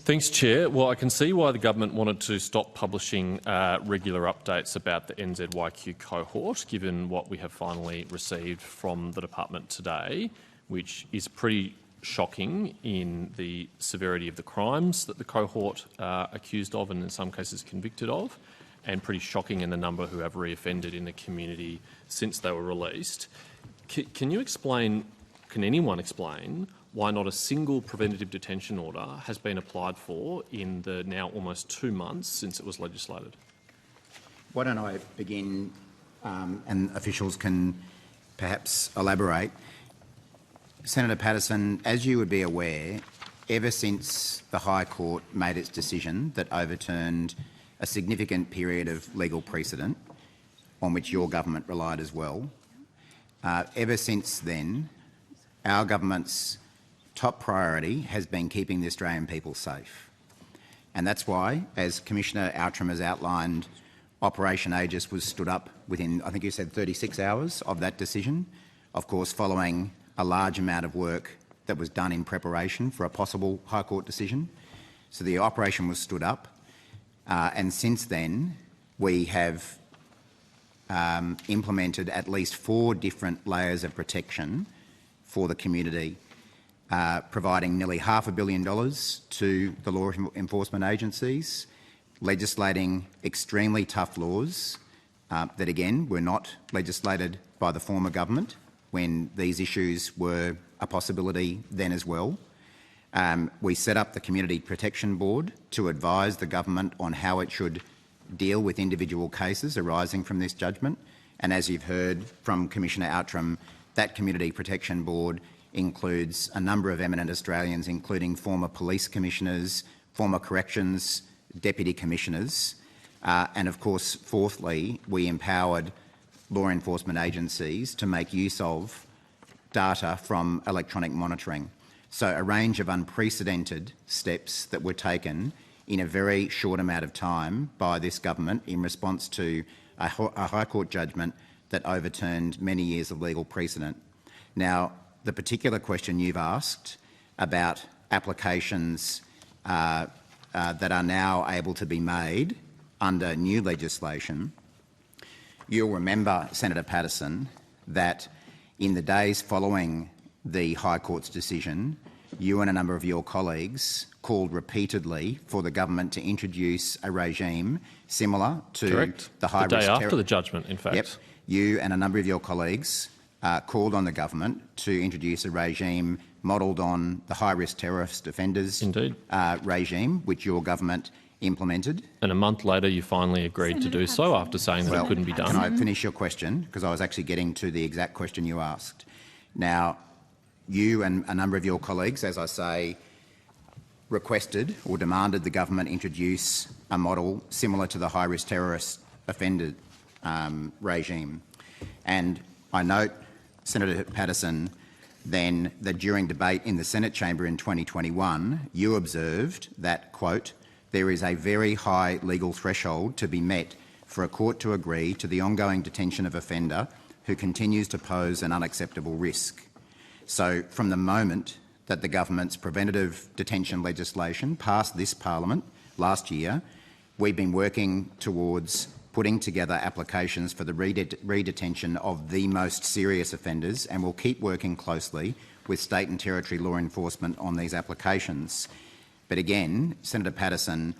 Thanks, Chair. Well, I can see why the government wanted to stop publishing regular updates about the NZYQ cohort, given what we have finally received from the department today, which is pretty shocking in the severity of the crimes that the cohort are accused of and in some cases convicted of, and pretty shocking in the number who have reoffended in the community since they were released. Can anyone explain why not a single preventative detention order has been applied for in the now almost 2 months since it was legislated? Why don't I begin and officials can perhaps elaborate. Senator Patterson, as you would be aware, ever since the High Court made its decision that overturned a significant period of legal precedent on which your government relied as well, ever since then, our government's top priority has been keeping the Australian people safe. And that's why, as Commissioner Outram has outlined, Operation Aegis was stood up within, I think you said 36 hours of that decision, of course following a large amount of work that was done in preparation for a possible High Court decision. So the operation was stood up, and since then we have implemented at least 4 different layers of protection for the community, providing nearly $500 million to the law enforcement agencies, legislating extremely tough laws that, again, were not legislated by the former government when these issues were a possibility then as well. We set up the Community Protection Board to advise the government on how it should deal with individual cases arising from this judgment. And as you've heard from Commissioner Outram, that Community Protection Board includes a number of eminent Australians, including former police commissioners, former corrections deputy commissioners, and of course, fourthly, we empowered law enforcement agencies to make use of data from electronic monitoring. So a range of unprecedented steps that were taken in a very short amount of time by this government in response to a High Court judgment that overturned many years of legal precedent. Now, the particular question you've asked about applications that are now able to be made under new legislation, you'll remember, Senator Patterson, that in the days following the High Court's decision, you and a number of your colleagues called repeatedly for the government to introduce a regime similar to the high-risk the day after the judgment, in fact. Yep. You and a number of your colleagues called on the government to introduce a regime modelled on the high-risk terrorist offenders regime, which your government implemented. And a month later you finally agreed to do so after saying that it couldn't be done. Can I finish your question? Because I was actually getting to the exact question you asked. Now, you and a number of your colleagues, as I say, requested or demanded the government introduce a model similar to the high-risk terrorist offender regime. And I note, Senator Patterson, then that during debate in the Senate chamber in 2021, you observed that, quote, there is a very high legal threshold to be met for a court to agree to the ongoing detention of offender who continues to pose an unacceptable risk. So from the moment that the government's preventative detention legislation passed this parliament last year, we've been working towards putting together applications for the redetention of the most serious offenders, and we'll keep working closely with state and territory law enforcement on these applications. But again, Senator Patterson,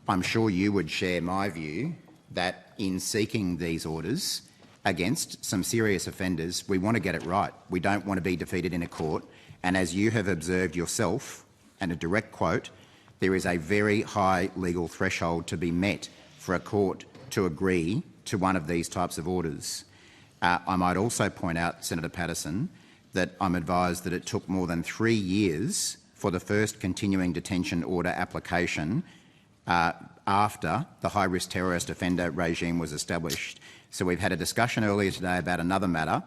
I'm sure you would share my view that in seeking these orders against some serious offenders, we want to get it right. We don't want to be defeated in a court. And as you have observed yourself, and a direct quote, there is a very high legal threshold to be met for a court to agree to one of these types of orders. I might also point out, Senator Patterson, that I'm advised that it took more than 3 years for the first continuing detention order application after the high-risk terrorist offender regime was established. So we've had a discussion earlier today about another matter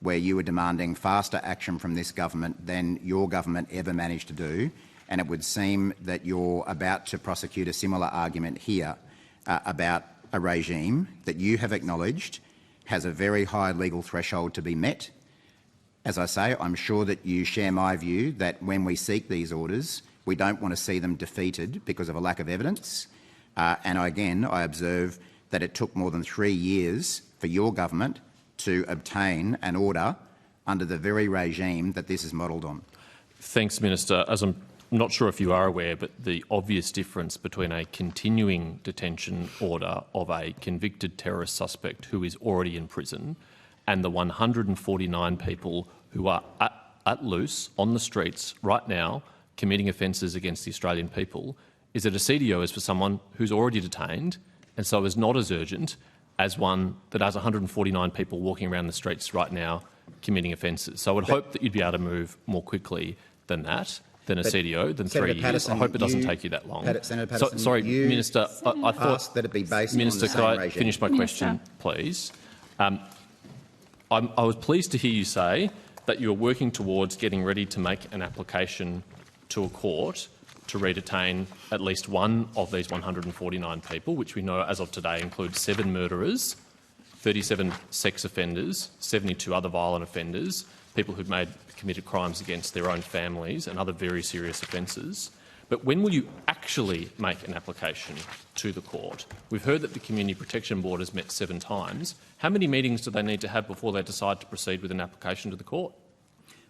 where you were demanding faster action from this government than your government ever managed to do, and it would seem that you're about to prosecute a similar argument here about a regime that you have acknowledged has a very high legal threshold to be met. As I say, I'm sure that you share my view that when we seek these orders, We don't want to see them defeated because of a lack of evidence. And I observe that it took more than 3 years for your government to obtain an order under the very regime that this is modelled on. Thanks, Minister. As I'm not sure if you are aware, but the obvious difference between a continuing detention order of a convicted terrorist suspect who is already in prison and the 149 people who are at loose on the streets right now committing offences against the Australian people is that a CDO is for someone who's already detained and so is not as urgent as one that has 149 people walking around the streets right now committing offences. So I would hope that you'd be able to move more quickly than that, than a CDO, than Senator 3 years. Patterson, I hope it doesn't take you that long. Senator Patterson, sorry, Minister, I thought asked that it be based Minister, on the could same I regime. finish my question, please? I was pleased to hear you say that you are working towards getting ready to make an application to a court to re-detain at least one of these 149 people, which we know as of today includes 7 murderers, 37 sex offenders, 72 other violent offenders, people who've committed crimes against their own families and other very serious offences. But when will you actually make an application to the court? We've heard that the Community Protection Board has met 7 times. How many meetings do they need to have before they decide to proceed with an application to the court?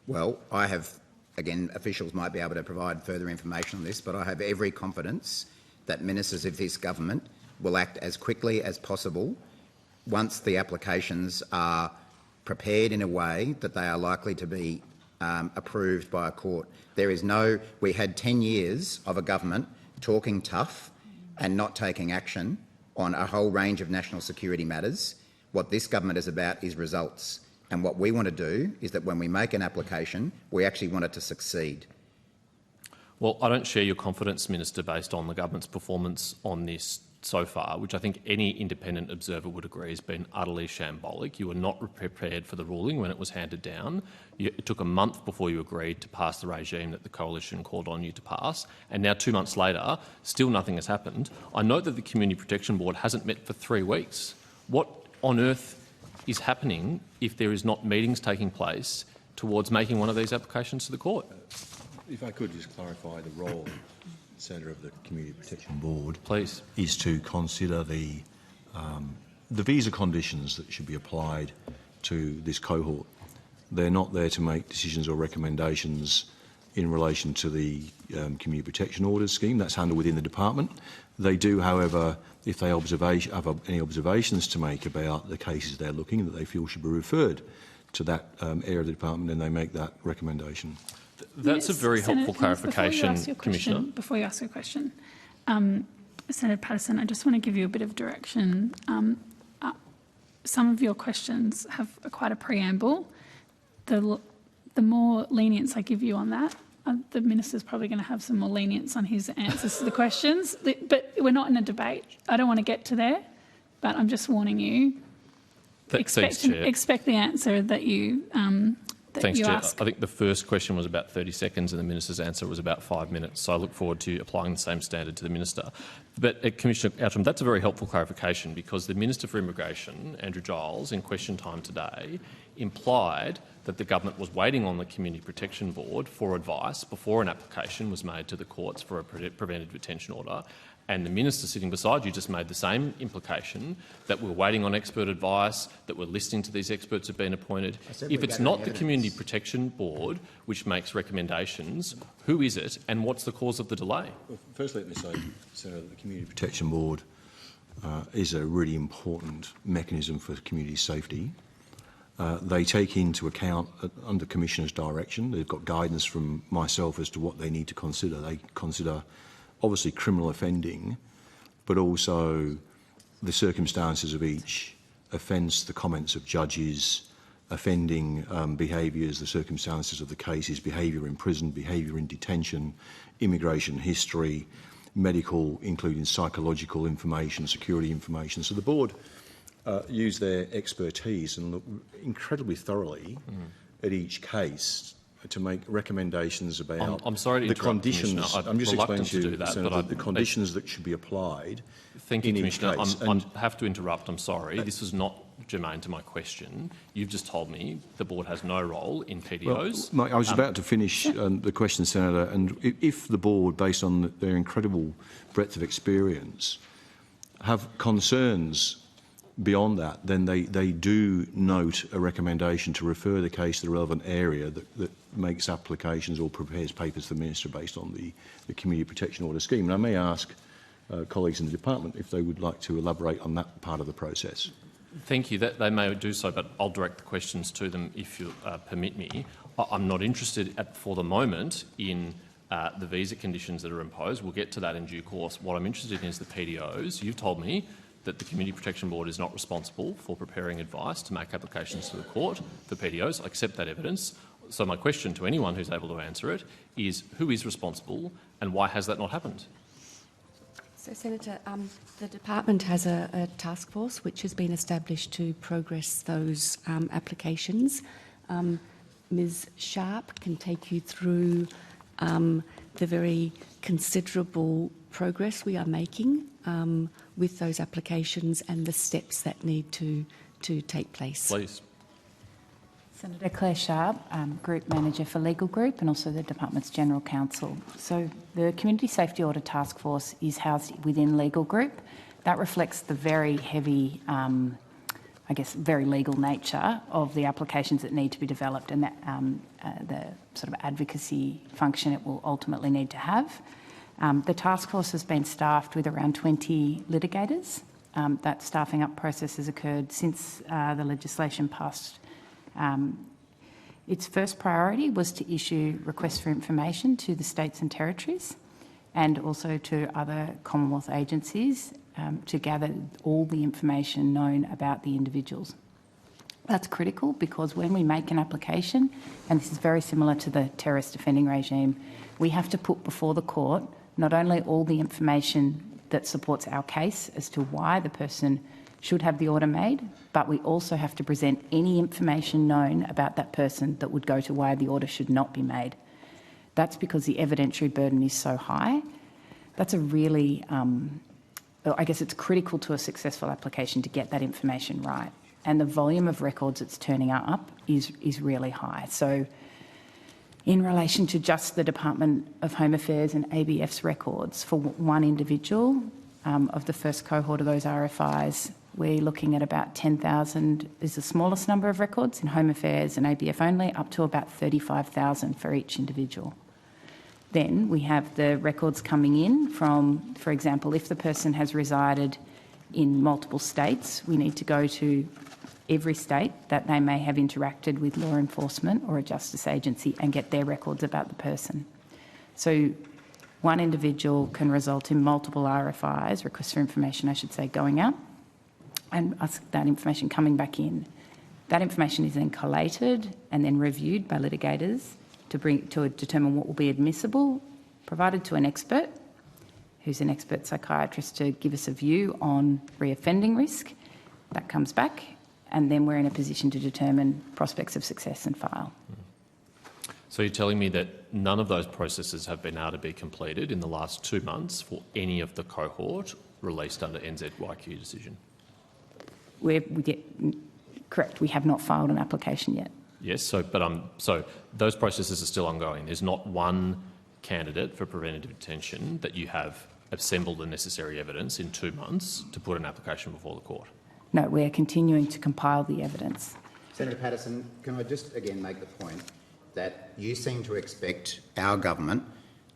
Well, I have, again, officials might be able to provide further information on this, but I have every confidence that ministers of this government will act as quickly as possible once the applications are prepared in a way that they are likely to be approved by a court. We had 10 years of a government talking tough and not taking action on a whole range of national security matters. What this government is about is results. And what we want to do is that when we make an application, we actually want it to succeed. Well, I don't share your confidence, Minister, based on the government's performance on this so far, which I think any independent observer would agree has been utterly shambolic. You were not prepared for the ruling when it was handed down. It took a month before you agreed to pass the regime that the coalition called on you to pass, and now 2 months later, still nothing has happened. I note that the Community Protection Board hasn't met for 3 weeks. What on earth is happening if there is not meetings taking place towards making one of these applications to the court? If I could just clarify the role, Senator, of the Community Protection Board, please, is to consider the visa conditions that should be applied to this cohort. They're not there to make decisions or recommendations in relation to the Community Protection Orders scheme. That's handled within the department. They do, however, if they have any observations to make about the cases they're looking at that they feel should be referred to that area of the department, then they make that recommendation. That's a very helpful clarification, Commissioner. Before you ask your question, Senator Patterson, I just want to give you a bit of direction. Some of your questions have quite a preamble. The more lenience I give you on that, the minister's probably going to have some more lenience on his answers to the questions. But we're not in a debate. I don't want to get to there, but I'm just warning you. Expect the answer that you Thanks, you Chair. ask. I think the first question was about 30 seconds and the minister's answer was about 5 minutes. So I look forward to applying the same standard to the minister. But, Commissioner Outram, that's a very helpful clarification because the Minister for Immigration, Andrew Giles, in question time today, implied that the government was waiting on the Community Protection Board for advice before an application was made to the courts for a preventive detention order. And the minister sitting beside you just made the same implication that we're waiting on expert advice, that we're listening to these experts who've been appointed. If it's not the Community Protection Board which makes recommendations, who is it and what's the cause of the delay? Well, first, let me say, Senator, that the Community Protection Board is a really important mechanism for community safety. They take into account, under Commissioner's direction, they've got guidance from myself as to what they need to consider. They consider obviously criminal offending, but also the circumstances of each offence, the comments of judges, offending behaviours, the circumstances of the cases, behaviour in prison, behaviour in detention, immigration history, medical, including psychological information, security information. So the board use their expertise and look incredibly thoroughly at each case to make recommendations about I'm sorry to the interrupt, conditions. Commissioner. I'm just explaining reluctant to you, do that, Senator, but the conditions that should be applied. Thank you, in each Commissioner. case. I have to interrupt. I'm sorry. This was not germane to my question. You've just told me the board has no role in PDOs. Well, Mike, I was about to finish the question, Senator, and if the board, based on their incredible breadth of experience, have concerns beyond that, then they do note a recommendation to refer the case to the relevant area that makes applications or prepares papers to the Minister based on the Community Protection Order scheme. And I may ask colleagues in the department if they would like to elaborate on that part of the process. Thank you. They may do so, but I'll direct the questions to them if you permit me. I'm not interested for the moment in the visa conditions that are imposed. We'll get to that in due course. What I'm interested in is the PDOs. You've told me that the Community Protection Board is not responsible for preparing advice to make applications to the court for PDOs. I accept that evidence. So my question to anyone who's able to answer it is, who is responsible and why has that not happened? So, Senator, the department has a task force which has been established to progress those applications. Ms Sharp can take you through the very considerable progress we are making with those applications and the steps that need to take place. Please. Senator Claire Sharp, Group Manager for Legal Group and also the Department's General Counsel. So the Community Safety Order Task Force is housed within Legal Group. That reflects the very heavy, I guess, very legal nature of the applications that need to be developed and that, the sort of advocacy function it will ultimately need to have. The task force has been staffed with around 20 litigators. That staffing up process has occurred since the legislation passed. Its first priority was to issue requests for information to the states and territories and also to other Commonwealth agencies to gather all the information known about the individuals. That's critical because when we make an application, and this is very similar to the terrorist offending regime, we have to put before the court not only all the information that supports our case as to why the person should have the order made, but we also have to present any information known about that person that would go to why the order should not be made. That's because the evidentiary burden is so high. That's a really, I guess it's critical to a successful application to get that information right. And the volume of records that's turning up is really high. So in relation to just the Department of Home Affairs and ABF's records for one individual of the first cohort of those RFIs, we're looking at about 10,000 is the smallest number of records in Home Affairs and ABF only, up to about 35,000 for each individual. Then we have the records coming in from, for example, if the person has resided in multiple states, we need to go to every state that they may have interacted with law enforcement or a justice agency and get their records about the person. So one individual can result in multiple RFIs, requests for information, I should say, going out, and that information coming back in. That information is then collated and then reviewed by litigators to determine what will be admissible, provided to an expert, who's an expert psychiatrist, to give us a view on reoffending risk. That comes back, and then we're in a position to determine prospects of success and file. So you're telling me that none of those processes have been able to be completed in the last 2 months for any of the cohort released under NZYQ decision? Correct. We have not filed an application yet. Yes, so those processes are still ongoing. There's not one candidate for preventative detention that you have assembled the necessary evidence in 2 months to put an application before the court. No, we are continuing to compile the evidence. Senator Patterson, can I just again make the point that you seem to expect our government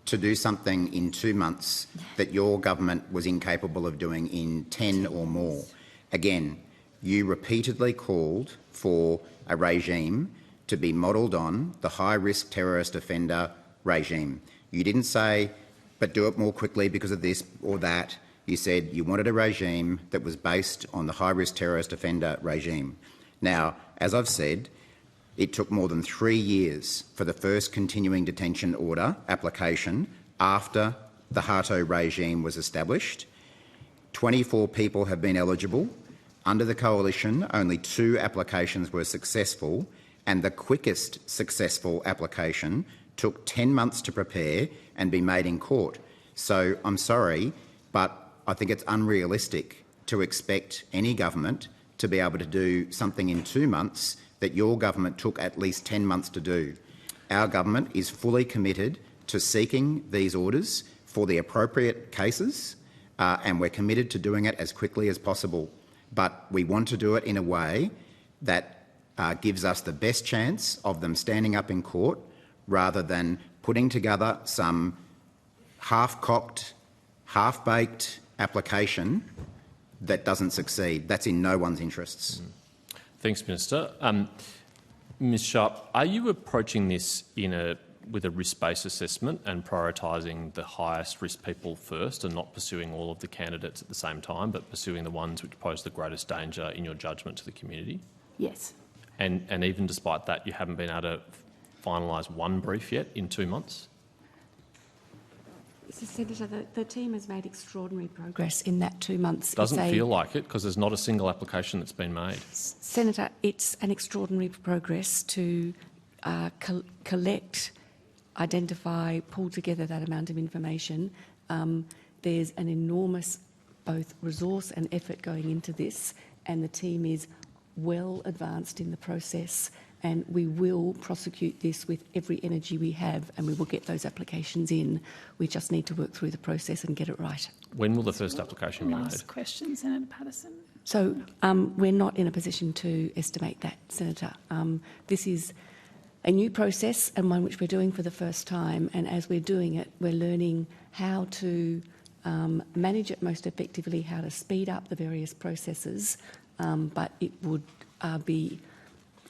to do something in 2 months that your government was incapable of doing in 10 or more. Again, you repeatedly called for a regime to be modelled on the high-risk terrorist offender regime. You didn't say, but do it more quickly because of this or that. You said you wanted a regime that was based on the high-risk terrorist offender regime. Now, as I've said, it took more than 3 years for the first continuing detention order application after the Hato regime was established. 24 people have been eligible. Under the coalition, only 2 applications were successful, and the quickest successful application took 10 months to prepare and be made in court. So I'm sorry, but I think it's unrealistic to expect any government to be able to do something in 2 months that your government took at least 10 months to do. Our government is fully committed to seeking these orders for the appropriate cases, and we're committed to doing it as quickly as possible. But we want to do it in a way that gives us the best chance of them standing up in court, rather than putting together some half-cocked, half-baked application that doesn't succeed. That's in no one's interests. Thanks, Minister. Ms Sharp, are you approaching this with a risk-based assessment and prioritising the highest risk people first and not pursuing all of the candidates at the same time, but pursuing the ones which pose the greatest danger in your judgment to the community? Yes. And even despite that, you haven't been able to finalise one brief yet in 2 months? So, Senator, the team has made extraordinary progress in that 2 months. Doesn't feel like it, because there's not a single application that's been made. Senator, it's an extraordinary progress to collect, identify, pull together that amount of information. There's an enormous both resource and effort going into this, and the team is well advanced in the process, and we will prosecute this with every energy we have, and we will get those applications in. We just need to work through the process and get it right. When will the first application be made? Last question, Senator Patterson. So we're not in a position to estimate that, Senator. This is a new process and one which we're doing for the first time, and as we're doing it, we're learning how to manage it most effectively, how to speed up the various processes, but it would be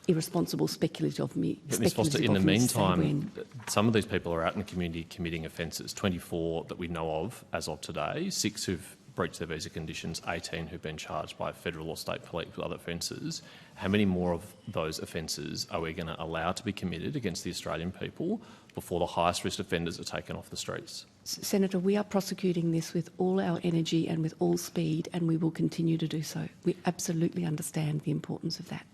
irresponsible, speculative of me. But Ms Foster, in the meantime, some of these people are out in the community committing offences, 24 that we know of as of today, 6 who've breached their visa conditions, 18 who've been charged by federal or state police with other offences. How many more of those offences are we going to allow to be committed against the Australian people before the highest risk offenders are taken off the streets? Senator, we are prosecuting this with all our energy and with all speed, and we will continue to do so. We absolutely understand the importance of that.